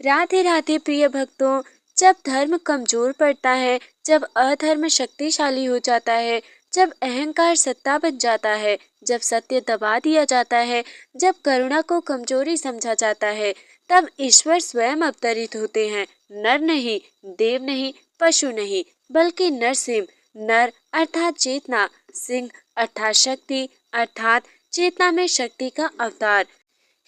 राधे राधे प्रिय भक्तों। जब धर्म कमजोर पड़ता है, जब अधर्म शक्तिशाली हो जाता है, जब अहंकार सत्ता बन जाता है, जब सत्य दबा दिया जाता है, जब करुणा को कमजोरी समझा जाता है, तब ईश्वर स्वयं अवतरित होते हैं। नर नहीं, देव नहीं, पशु नहीं, बल्कि नरसिंह। नर अर्थात चेतना, सिंह अर्थात शक्ति, अर्थात चेतना में शक्ति का अवतार।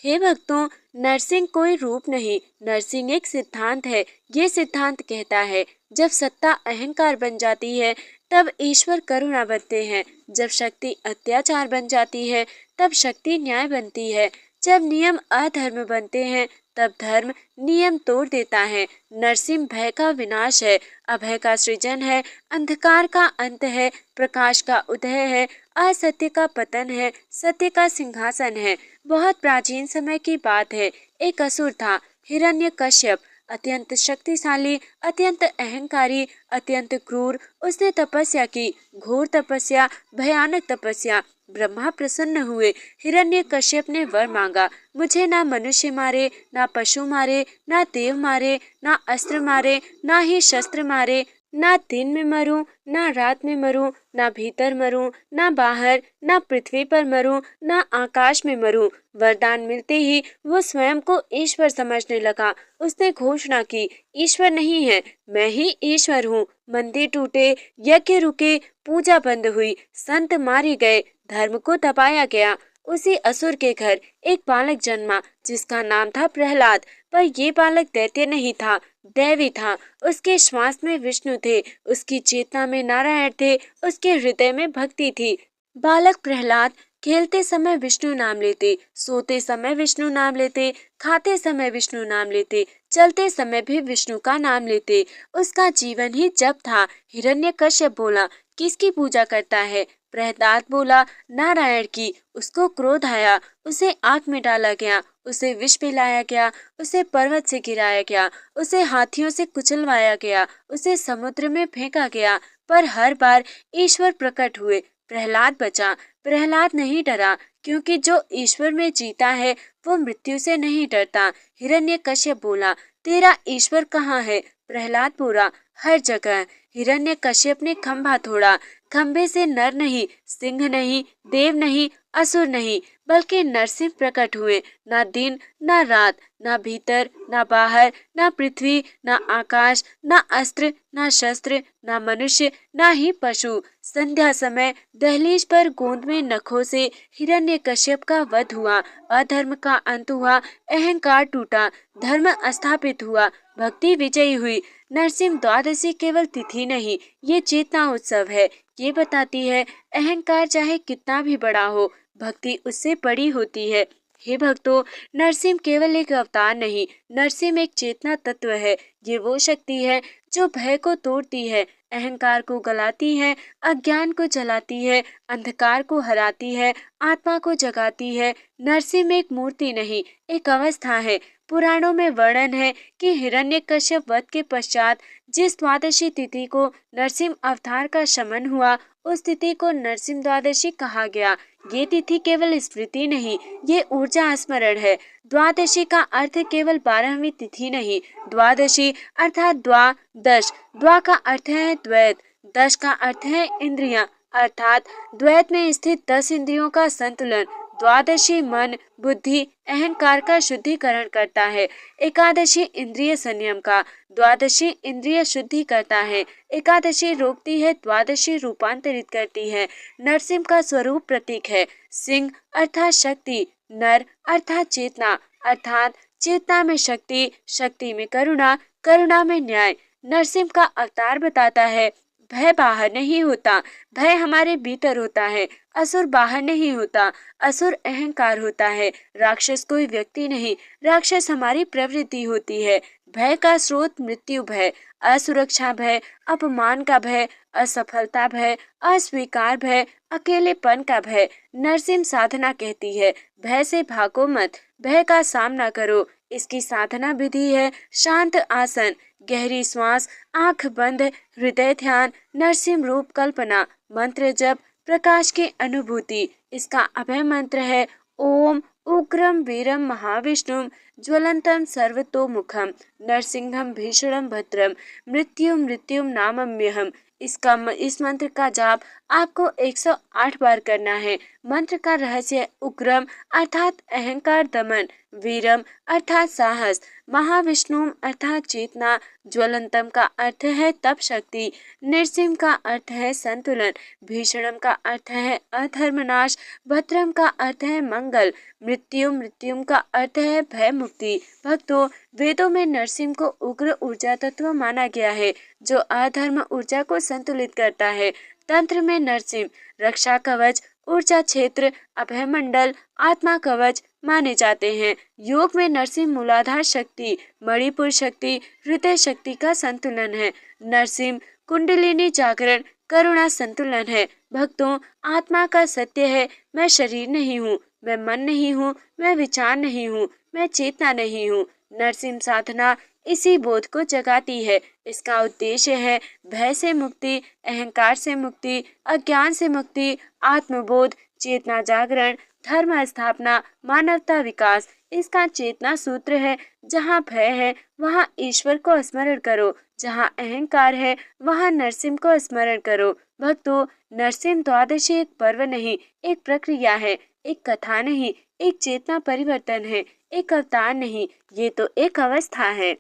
हे भक्तों, नरसिंह कोई रूप नहीं, नरसिंह एक सिद्धांत है। ये सिद्धांत कहता है, जब सत्ता अहंकार बन जाती है, तब ईश्वर करुणा बनते हैं। जब शक्ति अत्याचार बन जाती है, तब शक्ति न्याय बनती है। जब नियम अधर्म बनते हैं, तब धर्म नियम तोड़ देता है। नरसिंह भय का विनाश है, अभय का सृजन है, अंधकार का अंत है, प्रकाश का उदय है, असत्य का पतन है, सत्य का सिंहासन है। बहुत प्राचीन समय की बात है। एक असुर था, हिरण्यकश्यप। अत्यंत शक्तिशाली, अत्यंत अहंकारी, अत्यंत क्रूर। उसने तपस्या की, घोर तपस्या, भयानक तपस्या। ब्रह्मा प्रसन्न हुए। हिरण्यकश्यप ने वर मांगा, मुझे ना मनुष्य मारे, ना पशु मारे, ना देव मारे, ना अस्त्र मारे, ना ही शस्त्र मारे, ना दिन में मरूं, ना रात में मरूं, ना भीतर मरूं, ना बाहर, ना पृथ्वी पर मरूं, ना आकाश में मरूं। वरदान मिलते ही वो स्वयं को ईश्वर समझने लगा। उसने घोषणा की, ईश्वर नहीं है, मैं ही ईश्वर हूँ। मंदिर टूटे, यज्ञ रुके, पूजा बंद हुई, संत मारे गए, धर्म को दबाया गया। उसी असुर के घर एक बालक जन्मा, जिसका नाम था प्रहलाद। पर ये बालक दैत्य नहीं था, दैवी था। उसके श्वास में विष्णु थे, उसकी चेतना में नारायण थे, उसके हृदय में भक्ति थी। बालक प्रहलाद खेलते समय विष्णु नाम लेते, सोते समय विष्णु नाम लेते, खाते समय विष्णु नाम लेते, चलते समय भी विष्णु का नाम लेते। उसका जीवन ही जप था। हिरण्यकश्यप बोला, किसकी पूजा करता है? प्रहलाद बोला, नारायण की। उसको क्रोध आया, उसे आग में डाला गया, उसे विष पिलाया गया, उसे पर्वत से गिराया गया, उसे हाथियों से कुचलवाया गया, उसे समुद्र में फेंका गया। पर हर बार ईश्वर प्रकट हुए, प्रहलाद बचा। प्रहलाद नहीं डरा, क्योंकि जो ईश्वर में जीता है वो मृत्यु से नहीं डरता। हिरण्यकश्यप बोला, तेरा ईश्वर कहाँ है? प्रहलाद बोला, हर जगह। हिरण्यकश्यप ने खंभा तोड़ा। खंभे से नर नहीं, सिंह नहीं, देव नहीं, असुर नहीं, बल्कि नरसिंह प्रकट हुए। ना दिन, ना रात, ना भीतर, ना बाहर, ना पृथ्वी, ना आकाश, ना अस्त्र, ना शस्त्र, ना मनुष्य, ना ही पशु। संध्या समय दहलीज पर गोंद में नखों से हिरण्यकश्यप का वध हुआ। अधर्म का अंत हुआ, अहंकार टूटा, धर्म स्थापित हुआ, भक्ति विजयी हुई। नरसिंह द्वादशी केवल तिथि नहीं, ये चेतना उत्सव है। ये बताती है, अहंकार चाहे कितना भी बड़ा हो, भक्ति उससे बड़ी होती है। हे भक्तों, नरसिंह केवल एक अवतार नहीं, नरसिंह एक चेतना तत्व है। ये वो शक्ति है जो भय को तोड़ती है, अहंकार को गलाती है, अज्ञान को जलाती है, अंधकार को हराती है, आत्मा को जगाती है। नरसिंह एक मूर्ति नहीं, एक अवस्था है। पुराणों में वर्णन है कि हिरण्यकश्यप वध के पश्चात जिस द्वादशी तिथि को नरसिंह अवतार का शमन हुआ, उस तिथि को नरसिंह द्वादशी कहा गया। ये तिथि केवल स्मृति नहीं, ये ऊर्जा स्मरण है। द्वादशी का अर्थ केवल 12वीं तिथि नहीं, द्वादशी अर्थात द्वादश। द्वा का अर्थ है द्वैत, दश का अर्थ है इंद्रियां, अर्थात द्वैत में स्थित 10 इंद्रियों का संतुलन। द्वादशी मन, बुद्धि, अहंकार का शुद्धिकरण करता है। एकादशी इंद्रिय संयम का, द्वादशी इंद्रिय शुद्धि करता है। एकादशी रोकती है, द्वादशी रूपांतरित करती है। नरसिंह का स्वरूप प्रतीक है। सिंह अर्थात शक्ति, नर अर्थात चेतना, अर्थात चेतना में शक्ति, शक्ति में करुणा, करुणा में न्याय। नरसिंह का अवतार बताता है, भय बाहर नहीं होता, भय हमारे भीतर होता है। असुर बाहर नहीं होता, असुर अहंकार होता है। राक्षस कोई व्यक्ति नहीं, राक्षस हमारी प्रवृत्ति होती है। भय का स्रोत मृत्यु भय, असुरक्षा भय, अपमान का भय, असफलता भय, अस्वीकार भय, अकेलेपन का भय। नरसिंह साधना कहती है, भय से भागो मत, भय का सामना करो। इसकी साधना विधि है शांत आसन, गहरी श्वास, आंख बंद, हृदय ध्यान, नरसिंह रूप कल्पना, मंत्र जप, प्रकाश की अनुभूति। इसका अभय मंत्र है, ओम उग्रम वीरम महाविष्णुम ज्वलंतम सर्वतोमुखम नरसिंहम भीषणम भद्रम मृत्युम मृत्युम नामम्यहम। इस मंत्र का जाप आपको 108 बार करना है। मंत्र का रहस्य उग्रम अर्थात अहंकार दमन, वीरम अर्थात साहस, महाविष्णुम अर्थात चेतना, ज्वलंतम का अर्थ है तप शक्ति, नृसिंह का अर्थ है संतुलन, भीषणम का अर्थ है अधर्मनाश, भद्रम का अर्थ है मंगल, मृत्युम का अर्थ है भय मुक्ति। भक्तों, वेदों में नरसिंह को उग्र ऊर्जा तत्व माना गया है जो अधर्म ऊर्जा को संतुलित करता है। तंत्र में नरसिंह रक्षा कवच, ऊर्जा क्षेत्र, अभय मंडल, आत्मा कवच माने जाते हैं। योग में नरसिंह मूलाधार शक्ति, मणिपुर शक्ति, हृदय शक्ति का संतुलन है। नरसिंह कुंडलिनी जागरण, करुणा संतुलन है। भक्तों, आत्मा का सत्य है मैं शरीर नहीं हूँ, मैं मन नहीं हूँ, मैं विचार नहीं हूँ, मैं चेतना नहीं हूँ। नरसिंह साधना इसी बोध को जगाती है। इसका उद्देश्य है भय से मुक्ति, अहंकार से मुक्ति, अज्ञान से मुक्ति, आत्मबोध, चेतना जागरण, धर्म स्थापना, मानवता विकास। इसका चेतना सूत्र है जहाँ भय है वहाँ ईश्वर को स्मरण करो, जहाँ अहंकार है वहाँ नरसिंह को स्मरण करो। भक्तों, नरसिंह द्वादशी एक पर्व नहीं, एक प्रक्रिया है, एक कथा नहीं, एक चेतना परिवर्तन है, एक अवतार नहीं, ये तो एक अवस्था है।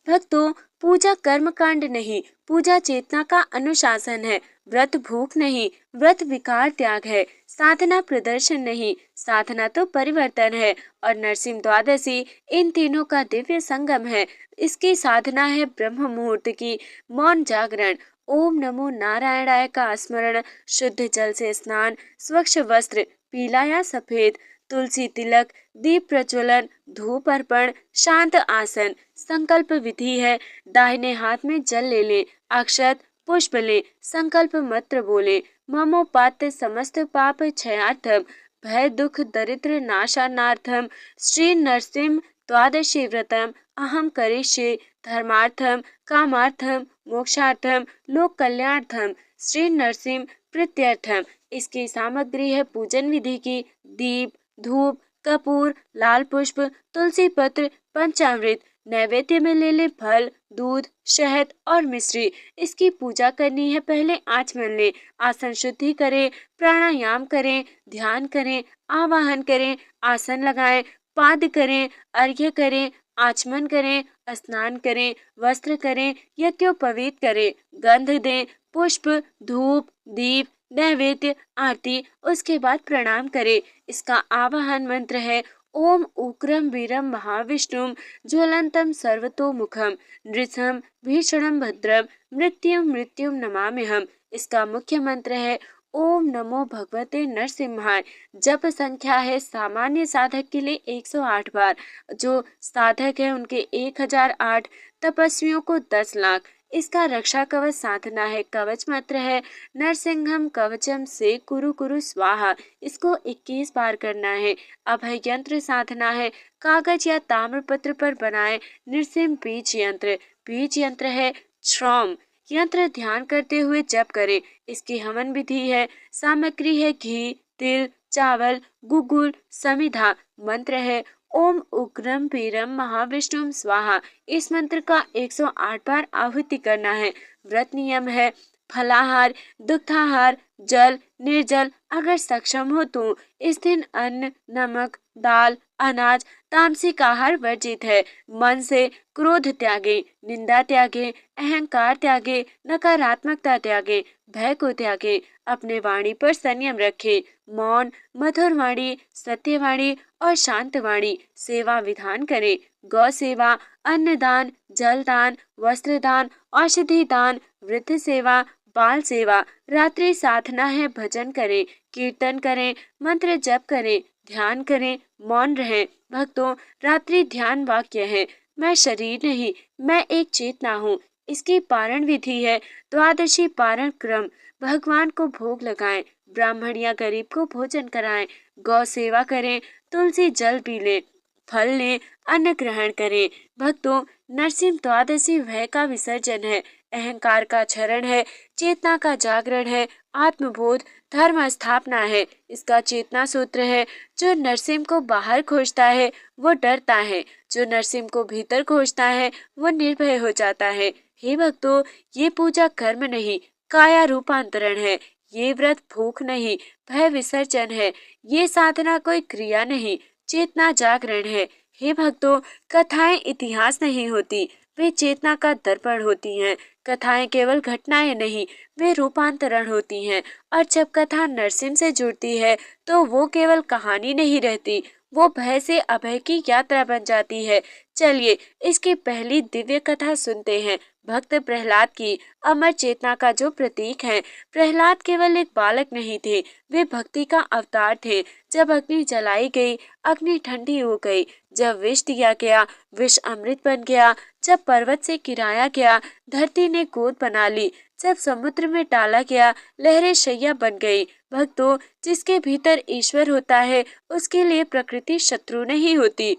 भक्तों, पूजा कर्म कांड नहीं, पूजा चेतना का अनुशासन है। व्रत भूख नहीं, व्रत विकार त्याग है। साधना प्रदर्शन नहीं, साधना तो परिवर्तन है। और नरसिंह द्वादशी इन तीनों का दिव्य संगम है। इसकी साधना है ब्रह्म मुहूर्त की मौन जागरण, ओम नमो नारायणाय का स्मरण, शुद्ध जल से स्नान, स्वच्छ वस्त्र पीला या सफेद, तुलसी तिलक, दीप प्रज्वलन, धूप अर्पण, शांत आसन। संकल्प विधि है दाहिने हाथ में जल ले ले, अक्षत पुष्प ले, संकल्प मंत्र बोले, ममोपात्य समस्त पाप क्षयार्थम, भय दुख दरिद्र नाशानार्थम, श्री नरसिंह द्वादशी व्रतम अहम करिष्ये, धर्मार्थम कामार्थम मोक्षार्थम लोक कल्याणार्थम, श्री नरसिंह प्रीत्यर्थम। इसकी सामग्री है पूजन विधि की दीप, धूप, कपूर, लाल पुष्प, तुलसी पत्र, पंचामृत। नैवेद्य में ले ले फल, दूध, शहद और मिश्री। इसकी पूजा करनी है पहले आचमन ले, आसन शुद्धि करें, प्राणायाम करें, ध्यान करें, आवाहन करें, आसन लगाएं, पाद करें, अर्घ्य करें, आचमन करें, स्नान करें, वस्त्र करें, यज्ञोपवीत करें, गंध दें, पुष्प, धूप, दीप, नैवेद्य, आरती, उसके बाद प्रणाम करें। इसका आवाहन मंत्र है ओम उग्रम वीरम महाविष्णुम ज्वलंतम सर्वतोमुखम नृसिंहम भीषणम भद्रम मृत्युम मृत्युम नमाम्यहम्। इसका मुख्य मंत्र है ओम नमो भगवते नरसिम्हाय। जप संख्या है सामान्य साधक के लिए 108 बार, जो साधक है उनके 1008, तपस्वियों को 10 लाख। इसका रक्षा कवच साधना है, कवच मंत्र है नरसिंहम कवचम से कुरु कुरु स्वाहा। इसको 21 बार करना है। अभय यंत्र साधना है, कागज या ताम्रपत्र पर बनाए नृसिंह बीज यंत्र। बीज यंत्र है श्रौम। यंत्र ध्यान करते हुए जप करें। इसकी हवन विधि है, सामग्री है घी, तिल, चावल, गुगुल, समिधा। मंत्र है ओम उग्रम वीरम महाविष्णुम स्वाहा। इस मंत्र का 108 बार आहुति करना है। व्रत नियम है फलाहार, दुग्धाहार, जल, निर्जल। अगर सक्षम हो तो इस दिन अन्न, नमक, दाल, अनाज, तामसिक आहार वर्जित है। मन से क्रोध त्यागे, निंदा त्यागे, अहंकार त्यागे, नकारात्मकता त्यागे, भय को त्यागे। अपने वाणी पर संयम रखे। मौन, मधुर वाणी, सत्यवाणी और शांत वाणी। सेवा विधान करें। गौ सेवा, अन्नदान, जलदान, वस्त्रदान, औषधि दान, वृद्ध सेवा, बाल सेवा। रात्रि साधना है भजन करें, कीर्तन करें, मंत्र जप करें, ध्यान करें, मौन रहें। भक्तों, रात्रि ध्यान वाक्य है मैं शरीर नहीं, मैं एक चेतना हूँ। इसकी पारण विधि है द्वादशी पारण क्रम। भगवान को भोग लगाएं, ब्राह्मण या गरीब को भोजन कराएं, गौ सेवा करें, तुलसी जल पी लें, फल लें, अन्न ग्रहण करें। भक्तों, नरसिंह द्वादशी भय का विसर्जन है, अहंकार का क्षरण है, चेतना का जागरण है, आत्मबोध धर्म स्थापना है। इसका चेतना सूत्र है। जो नरसिंह को बाहर खोजता है वो डरता है, जो नरसिंह को भीतर खोजता है वो निर्भय हो जाता है। हे भक्तों, ये पूजा कर्म नहीं, काया रूपांतरण है। ये व्रत भूख नहीं, भय विसर्जन है। ये साधना कोई क्रिया नहीं, चेतना जागरण है। हे भक्तों, कथाएं इतिहास नहीं होती, वे चेतना का दर्पण होती हैं। कथाएं केवल घटनाएं नहीं, वे रूपांतरण होती हैं। और जब कथा नरसिंह से जुड़ती है तो वो केवल कहानी नहीं रहती, वो भय से अभय की यात्रा बन जाती है। चलिए इसकी पहली दिव्य कथा सुनते हैं। भक्त प्रहलाद की, अमर चेतना का जो प्रतीक है। प्रहलाद केवल एक बालक नहीं थे, वे भक्ति का अवतार थे। जब अग्नि जलाई गई, अग्नि ठंडी हो गई। जब विष दिया गया, विष अमृत बन गया। जब पर्वत से गिराया गया, धरती ने गोद बना ली। जब समुद्र में डाला गया, लहरें शैया बन गई। भक्तों, जिसके भीतर ईश्वर होता है उसके लिए प्रकृति शत्रु नहीं होती।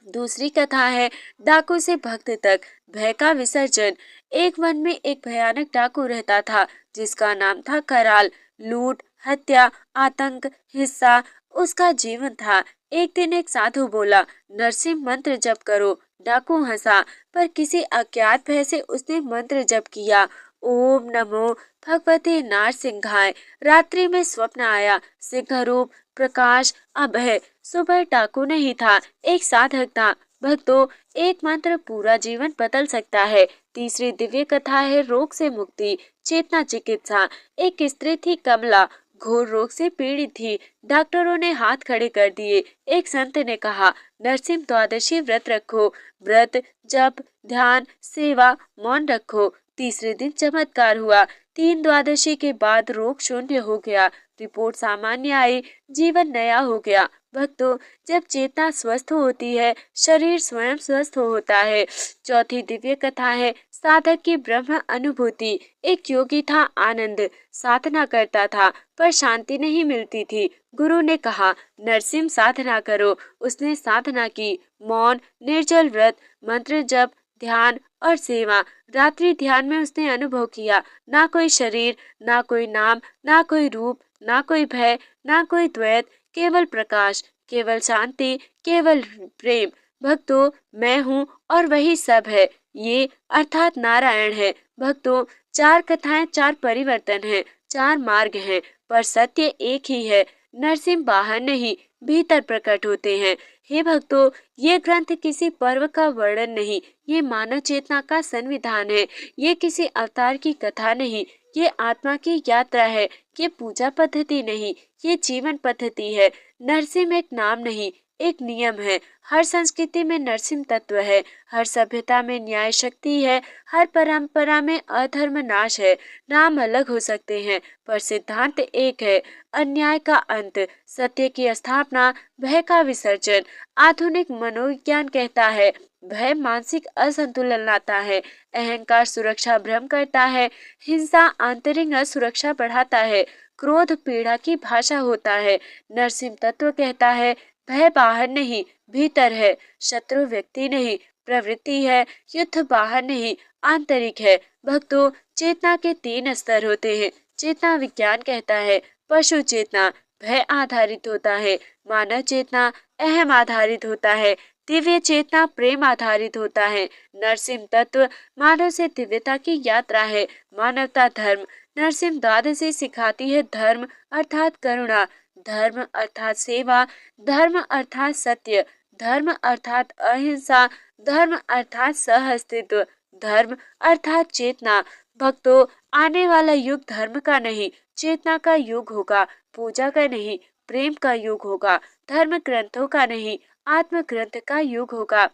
दूसरी कथा है डाकू से भक्त तक, भय का विसर्जन। एक वन में एक भयानक डाकू रहता था जिसका नाम था कराल। लूट, हत्या, आतंक, हिंसा उसका जीवन था। एक दिन एक साधु बोला, नरसिंह मंत्र जप करो। डाकू हंसा, पर किसी अज्ञात भय से उसने मंत्र जप किया। ओम नमो भगवते नारसिंहाय। रात्रि में स्वप्न आया, सिंह रूप, प्रकाश, अभय। सुबह डाकू नहीं था, एक साधक था। भक्तों, एक मंत्र पूरा जीवन बदल सकता है। तीसरी दिव्य कथा है रोग से मुक्ति, चेतना चिकित्सा। एक स्त्री थी कमला, घोर रोग से पीड़ित थी। डॉक्टरों ने हाथ खड़े कर दिए। एक संत ने कहा, नरसिंह द्वादशी व्रत रखो। व्रत, जप, ध्यान, सेवा, मौन रखो। तीसरे दिन चमत्कार हुआ। 3 द्वादशी के बाद रोग शून्य हो गया। रिपोर्ट सामान्य आई, जीवन नया हो गया। भक्तों, जब चेतना स्वस्थ होती है, शरीर स्वयं स्वस्थ होता है। चौथी दिव्य कथा है साधक की ब्रह्म अनुभूति। एक योगी था आनंद, साधना करता था पर शांति नहीं मिलती थी। गुरु ने कहा, नरसिंह साधना करो। उसने साधना की, मौन, निर्जल व्रत, मंत्र जप, ध्यान और सेवा। रात्रि ध्यान में उसने अनुभव किया, ना कोई शरीर, ना कोई नाम, ना कोई रूप, ना कोई भय, ना कोई द्वैत, केवल प्रकाश, केवल शांति, केवल प्रेम। भक्तों, मैं हूँ और वही सब है, ये अर्थात नारायण है। भक्तों, 4 कथाएं 4 परिवर्तन हैं, 4 मार्ग हैं, पर सत्य एक ही है। नरसिंह बाहर नहीं, भीतर प्रकट होते हैं। हे भक्तों, ये ग्रंथ किसी पर्व का वर्णन नहीं, ये मानव चेतना का संविधान है। ये किसी अवतार की कथा नहीं, ये आत्मा की यात्रा है। ये पूजा पद्धति नहीं, ये जीवन पद्धति है। नरसिंह एक नाम नहीं, एक नियम है। हर संस्कृति में नरसिंह तत्व है, हर सभ्यता में न्याय शक्ति है, हर परंपरा में अधर्म नाश है। नाम अलग हो सकते हैं पर सिद्धांत एक है, अन्याय का अंत, सत्य की स्थापना, भय का विसर्जन। आधुनिक मनोविज्ञान कहता है, भय मानसिक असंतुलन लाता है, अहंकार सुरक्षा भ्रम करता है, हिंसा आंतरिक असुरक्षा बढ़ाता है, क्रोध पीड़ा की भाषा होता है। नरसिंह तत्व कहता है, भय बाहर नहीं भीतर है, शत्रु व्यक्ति नहीं प्रवृत्ति है, युद्ध बाहर नहीं आंतरिक है। भक्तों, चेतना के 3 स्तर होते हैं। चेतना विज्ञान कहता है, पशु चेतना भय आधारित होता है, मानव चेतना अहम आधारित होता है, दिव्य चेतना प्रेम आधारित होता है। नरसिंह तत्व मानव से दिव्यता की यात्रा है, मानवता धर्म। नरसिंह द्वादशी सिखाती है धर्म अर्थात करुणा, धर्म अर्थात सेवा, धर्म अर्थात सत्य, धर्म अर्थात अहिंसा, धर्म अर्थात सहअस्तित्व, धर्म अर्थात चेतना। भक्तों, आने वाला युग धर्म का नहीं, चेतना का युग होगा। पूजा का नहीं, प्रेम का युग होगा। धर्म ग्रंथों का नहीं, आत्म ग्रंथ का युग होगा।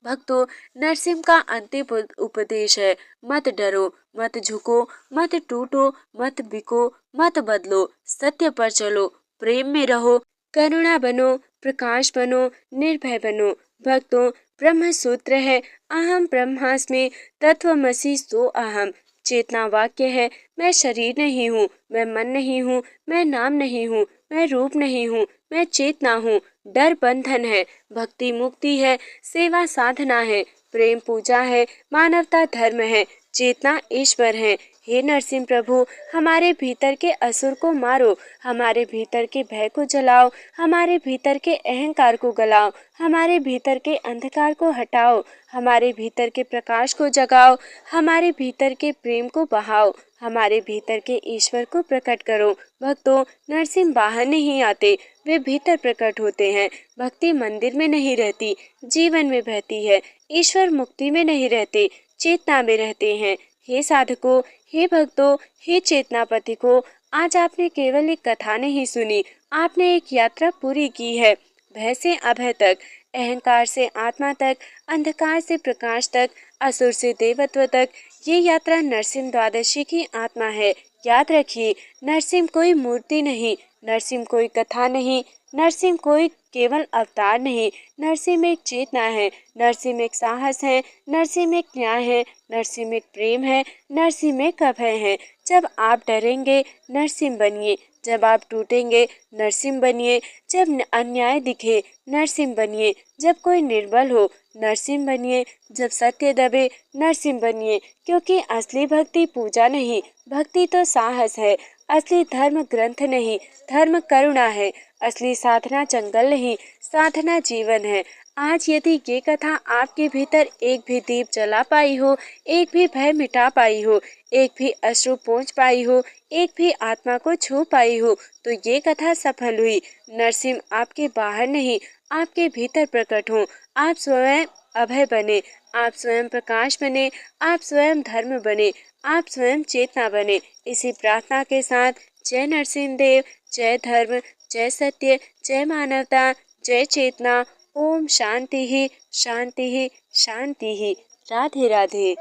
भक्तों, नरसिंह का अंतिम उपदेश है, मत डरो, मत झुको, मत टूटो, मत बिको, मत बदलो, सत्य पर चलो, प्रेम में रहो, करुणा बनो, प्रकाश बनो, निर्भय बनो। भक्तों, ब्रह्म सूत्र है, अहम ब्रह्मास्मि तत्वमसि सो अहम। चेतना वाक्य है, मैं शरीर नहीं हूँ, मैं मन नहीं हूँ, मैं नाम नहीं हूँ, मैं रूप नहीं हूँ, मैं चेतना हूँ। डर बंधन है, भक्ति मुक्ति है, सेवा साधना है, प्रेम पूजा है, मानवता धर्म है, चेतना ईश्वर है। हे नरसिंह प्रभु, हमारे भीतर के असुर को मारो, हमारे भीतर के भय को जलाओ, हमारे भीतर के अहंकार को गलाओ, हमारे भीतर के अंधकार को हटाओ, हमारे भीतर के प्रकाश को जगाओ, हमारे भीतर के प्रेम को बहाओ, हमारे भीतर के ईश्वर को प्रकट करो। भक्तों, नरसिंह बाहर नहीं आते, वे भीतर प्रकट होते हैं। भक्ति मंदिर में नहीं रहती, जीवन में बहती है। ईश्वर मुक्ति में नहीं रहते, चेतना में रहते हैं। हे साधकों, हे भक्तों, हे चेतनापति को, आज आपने केवल एक कथा नहीं सुनी, आपने एक यात्रा पूरी की है। भय से अभय तक, अहंकार से आत्मा तक, अंधकार से प्रकाश तक, असुर से देवत्व तक, ये यात्रा नरसिंह द्वादशी की आत्मा है। याद रखिए, नरसिंह कोई मूर्ति नहीं, नरसिंह कोई कथा नहीं, नरसिंह कोई केवल अवतार नहीं, नरसिंह एक चेतना है, नरसिंह एक साहस है, नरसिंह एक न्याय है, नरसिंह एक प्रेम है, नरसिंह एक अभय है। जब आप डरेंगे, नरसिंह बनिए। जब आप टूटेंगे, नरसिंह बनिए। जब अन्याय दिखे, नरसिंह बनिए। जब कोई निर्बल हो, नरसिंह बनिए। जब सत्य दबे, नरसिंह बनिए। क्योंकि असली भक्ति पूजा नहीं, भक्ति तो साहस है। असली धर्म ग्रंथ नहीं, धर्म करुणा है। असली साधना जंगल नहीं, साधना जीवन है। आज यदि ये कथा आपके भीतर एक भी दीप जला पाई हो, एक भी भय मिटा पाई हो, एक भी अश्रु पोंछ पाई हो, एक भी आत्मा को छू पाई हो, तो ये कथा सफल हुई। नरसिंह आपके बाहर नहीं, आपके भीतर प्रकट हो। आप स्वयं अभय बने, आप स्वयं प्रकाश बने, आप स्वयं धर्म बने, आप स्वयं चेतना बने। इसी प्रार्थना के साथ जय नरसिंह देव, जय धर्म, जय सत्य, जय मानवता, जय चेतना। ओम शांति ही शांति ही शांति ही। राधे राधे।